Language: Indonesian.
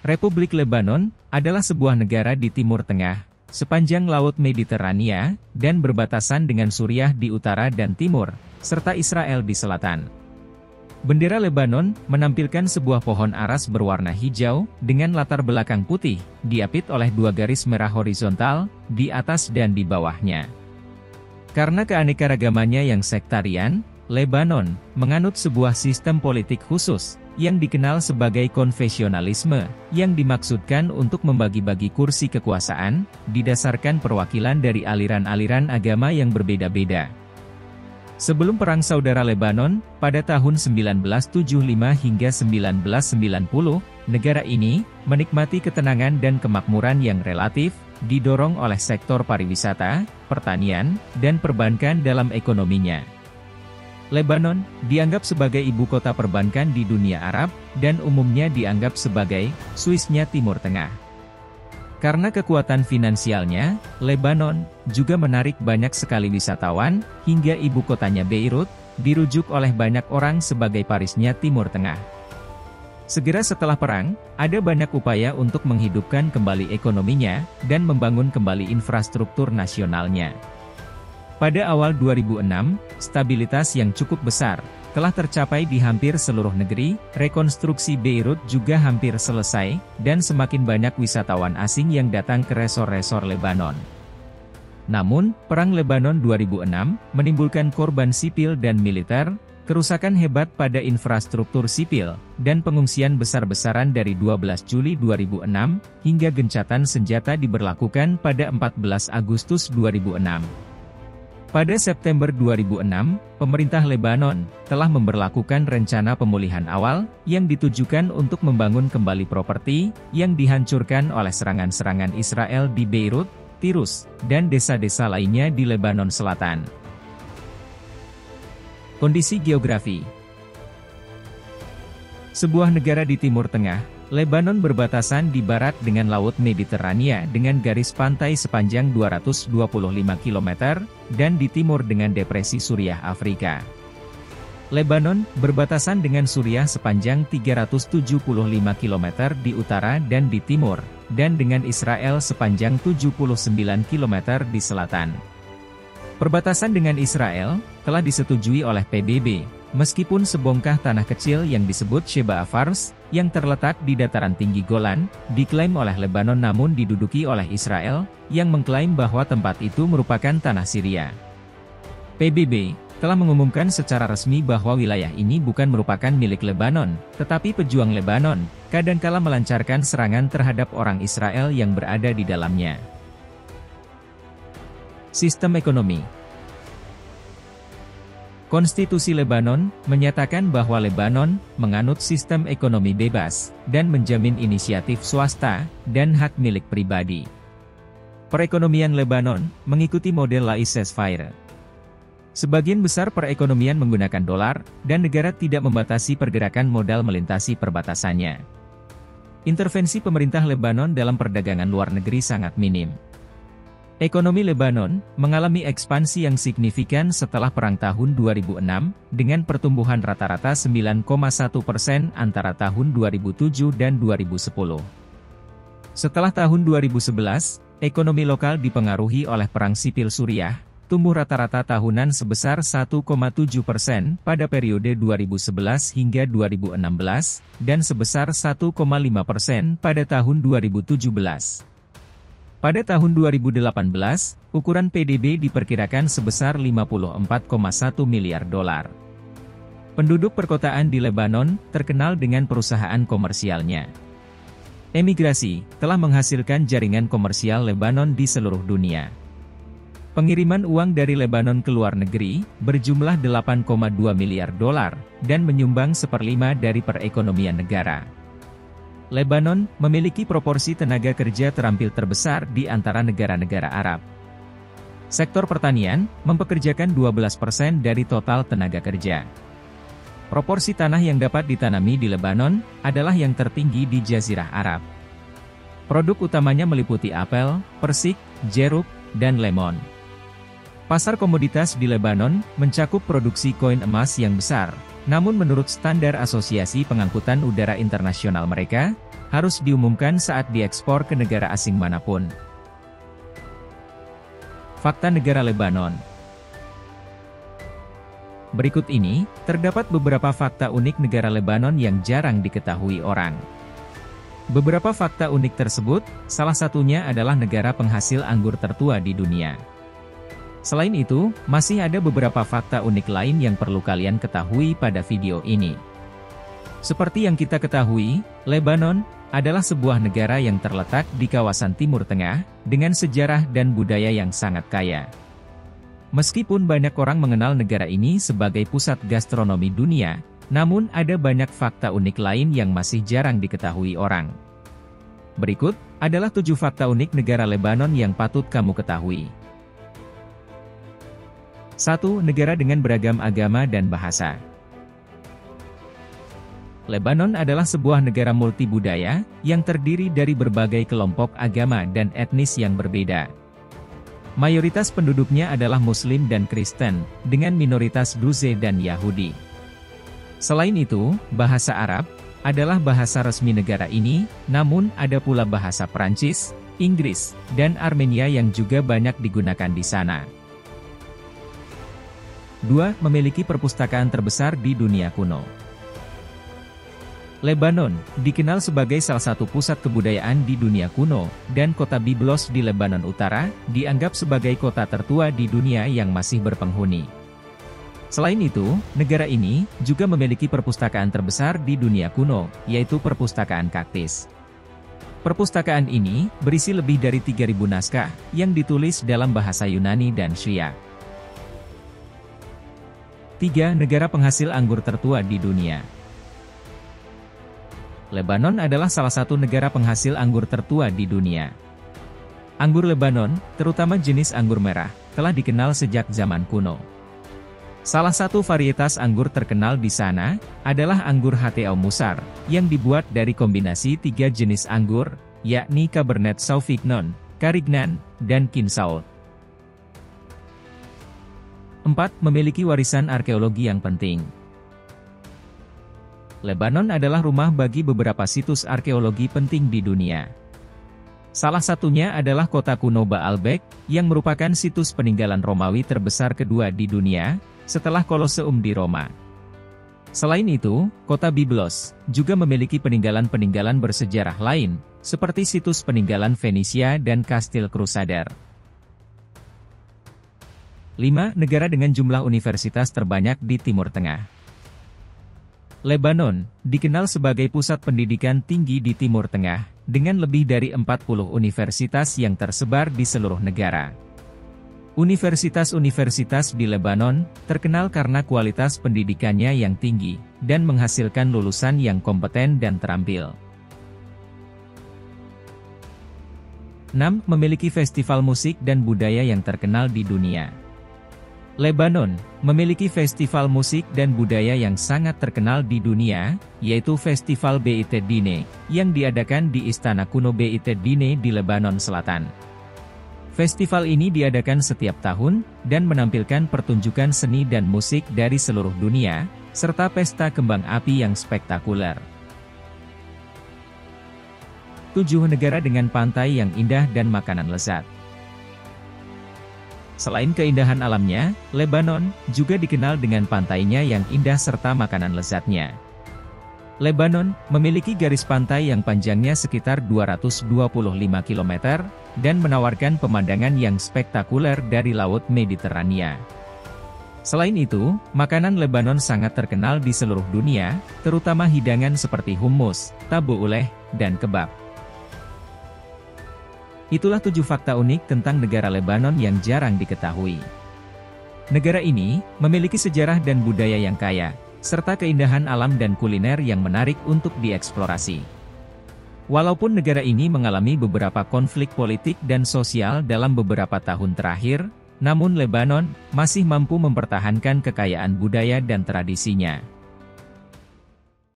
Republik Lebanon adalah sebuah negara di Timur Tengah, sepanjang Laut Mediterania, dan berbatasan dengan Suriah di utara dan timur, serta Israel di selatan. Bendera Lebanon menampilkan sebuah pohon aras berwarna hijau, dengan latar belakang putih, diapit oleh dua garis merah horizontal, di atas dan di bawahnya. Karena keanekaragamannya yang sektarian, Lebanon menganut sebuah sistem politik khusus, yang dikenal sebagai konfesionalisme, yang dimaksudkan untuk membagi-bagi kursi kekuasaan, didasarkan perwakilan dari aliran-aliran agama yang berbeda-beda. Sebelum Perang Saudara Lebanon, pada tahun 1975 hingga 1990, negara ini menikmati ketenangan dan kemakmuran yang relatif, didorong oleh sektor pariwisata, pertanian, dan perbankan dalam ekonominya. Lebanon dianggap sebagai ibu kota perbankan di dunia Arab, dan umumnya dianggap sebagai Swiss-nya Timur Tengah. Karena kekuatan finansialnya, Lebanon juga menarik banyak sekali wisatawan, hingga ibu kotanya Beirut dirujuk oleh banyak orang sebagai Parisnya Timur Tengah. Segera setelah perang, ada banyak upaya untuk menghidupkan kembali ekonominya, dan membangun kembali infrastruktur nasionalnya. Pada awal 2006, stabilitas yang cukup besar telah tercapai di hampir seluruh negeri, rekonstruksi Beirut juga hampir selesai, dan semakin banyak wisatawan asing yang datang ke resor-resor Lebanon. Namun, Perang Lebanon 2006 menimbulkan korban sipil dan militer, kerusakan hebat pada infrastruktur sipil, dan pengungsian besar-besaran dari 12 Juli 2006, hingga gencatan senjata diberlakukan pada 14 Agustus 2006. Pada September 2006, pemerintah Lebanon telah memberlakukan rencana pemulihan awal, yang ditujukan untuk membangun kembali properti, yang dihancurkan oleh serangan-serangan Israel di Beirut, Tirus, dan desa-desa lainnya di Lebanon Selatan. Kondisi geografi. Sebuah negara di Timur Tengah, Lebanon berbatasan di barat dengan Laut Mediterania dengan garis pantai sepanjang 225 km, dan di timur dengan Depresi Suriah Afrika. Lebanon berbatasan dengan Suriah sepanjang 375 km di utara dan di timur, dan dengan Israel sepanjang 79 km di selatan. Perbatasan dengan Israel telah disetujui oleh PBB, meskipun sebongkah tanah kecil yang disebut Sheba Fars, yang terletak di dataran tinggi Golan, diklaim oleh Lebanon namun diduduki oleh Israel, yang mengklaim bahwa tempat itu merupakan tanah Syria. PBB telah mengumumkan secara resmi bahwa wilayah ini bukan merupakan milik Lebanon, tetapi pejuang Lebanon kadangkala melancarkan serangan terhadap orang Israel yang berada di dalamnya. Sistem ekonomi. Konstitusi Lebanon menyatakan bahwa Lebanon menganut sistem ekonomi bebas, dan menjamin inisiatif swasta dan hak milik pribadi. Perekonomian Lebanon mengikuti model laissez-faire. Sebagian besar perekonomian menggunakan dolar, dan negara tidak membatasi pergerakan modal melintasi perbatasannya. Intervensi pemerintah Lebanon dalam perdagangan luar negeri sangat minim. Ekonomi Lebanon mengalami ekspansi yang signifikan setelah Perang tahun 2006, dengan pertumbuhan rata-rata 9,1% antara tahun 2007 dan 2010. Setelah tahun 2011, ekonomi lokal dipengaruhi oleh Perang Sipil Suriah, tumbuh rata-rata tahunan sebesar 1,7% pada periode 2011 hingga 2016, dan sebesar 1,5% pada tahun 2017. Pada tahun 2018, ukuran PDB diperkirakan sebesar 54,1 miliar dolar. Penduduk perkotaan di Lebanon terkenal dengan perusahaan komersialnya. Emigrasi telah menghasilkan jaringan komersial Lebanon di seluruh dunia. Pengiriman uang dari Lebanon ke luar negeri berjumlah 8,2 miliar dolar, dan menyumbang 1/5 dari perekonomian negara. Lebanon memiliki proporsi tenaga kerja terampil terbesar di antara negara-negara Arab. Sektor pertanian mempekerjakan 12% dari total tenaga kerja. Proporsi tanah yang dapat ditanami di Lebanon adalah yang tertinggi di Jazirah Arab. Produk utamanya meliputi apel, persik, jeruk, dan lemon. Pasar komoditas di Lebanon mencakup produksi koin emas yang besar. Namun menurut standar Asosiasi Pengangkutan Udara Internasional mereka, harus diumumkan saat diekspor ke negara asing manapun. Fakta negara Lebanon. Berikut ini, terdapat beberapa fakta unik negara Lebanon yang jarang diketahui orang. Beberapa fakta unik tersebut, salah satunya adalah negara penghasil anggur tertua di dunia. Selain itu, masih ada beberapa fakta unik lain yang perlu kalian ketahui pada video ini. Seperti yang kita ketahui, Lebanon adalah sebuah negara yang terletak di kawasan Timur Tengah, dengan sejarah dan budaya yang sangat kaya. Meskipun banyak orang mengenal negara ini sebagai pusat gastronomi dunia, namun ada banyak fakta unik lain yang masih jarang diketahui orang. Berikut adalah 7 fakta unik negara Lebanon yang patut kamu ketahui. 1. Negara dengan beragam agama dan bahasa. Lebanon adalah sebuah negara multibudaya, yang terdiri dari berbagai kelompok agama dan etnis yang berbeda. Mayoritas penduduknya adalah Muslim dan Kristen, dengan minoritas Druze dan Yahudi. Selain itu, bahasa Arab adalah bahasa resmi negara ini, namun ada pula bahasa Prancis, Inggris, dan Armenia yang juga banyak digunakan di sana. 2. Memiliki perpustakaan terbesar di dunia kuno. Lebanon dikenal sebagai salah satu pusat kebudayaan di dunia kuno, dan kota Byblos di Lebanon Utara dianggap sebagai kota tertua di dunia yang masih berpenghuni. Selain itu, negara ini juga memiliki perpustakaan terbesar di dunia kuno, yaitu Perpustakaan Kaktis. Perpustakaan ini berisi lebih dari 3.000 naskah yang ditulis dalam bahasa Yunani dan Syiah. 3. Negara penghasil anggur tertua di dunia. Lebanon adalah salah satu negara penghasil anggur tertua di dunia. Anggur Lebanon, terutama jenis anggur merah, telah dikenal sejak zaman kuno. Salah satu varietas anggur terkenal di sana adalah anggur HTO Musar, yang dibuat dari kombinasi 3 jenis anggur, yakni Cabernet Sauvignon, Carignan, dan Kinsault. 4. Memiliki warisan arkeologi yang penting. Lebanon adalah rumah bagi beberapa situs arkeologi penting di dunia. Salah satunya adalah kota kuno Baalbek, yang merupakan situs peninggalan Romawi terbesar kedua di dunia, setelah Koloseum di Roma. Selain itu, kota Byblos juga memiliki peninggalan-peninggalan bersejarah lain, seperti situs peninggalan Fenisia dan Kastil Crusader. 5. Negara dengan jumlah universitas terbanyak di Timur Tengah. Lebanon dikenal sebagai pusat pendidikan tinggi di Timur Tengah, dengan lebih dari 40 universitas yang tersebar di seluruh negara. Universitas-universitas di Lebanon terkenal karena kualitas pendidikannya yang tinggi, dan menghasilkan lulusan yang kompeten dan terampil. 6. Memiliki festival musik dan budaya yang terkenal di dunia. Lebanon memiliki festival musik dan budaya yang sangat terkenal di dunia, yaitu Festival Beit Dine, yang diadakan di Istana Kuno Beit Dine di Lebanon Selatan. Festival ini diadakan setiap tahun, dan menampilkan pertunjukan seni dan musik dari seluruh dunia, serta pesta kembang api yang spektakuler. 7. Negara dengan pantai yang indah dan makanan lezat. Selain keindahan alamnya, Lebanon juga dikenal dengan pantainya yang indah serta makanan lezatnya. Lebanon memiliki garis pantai yang panjangnya sekitar 225 km, dan menawarkan pemandangan yang spektakuler dari Laut Mediterania. Selain itu, makanan Lebanon sangat terkenal di seluruh dunia, terutama hidangan seperti hummus, tabu uleh, dan kebab. Itulah 7 fakta unik tentang negara Lebanon yang jarang diketahui. Negara ini memiliki sejarah dan budaya yang kaya, serta keindahan alam dan kuliner yang menarik untuk dieksplorasi. Walaupun negara ini mengalami beberapa konflik politik dan sosial dalam beberapa tahun terakhir, namun Lebanon masih mampu mempertahankan kekayaan budaya dan tradisinya.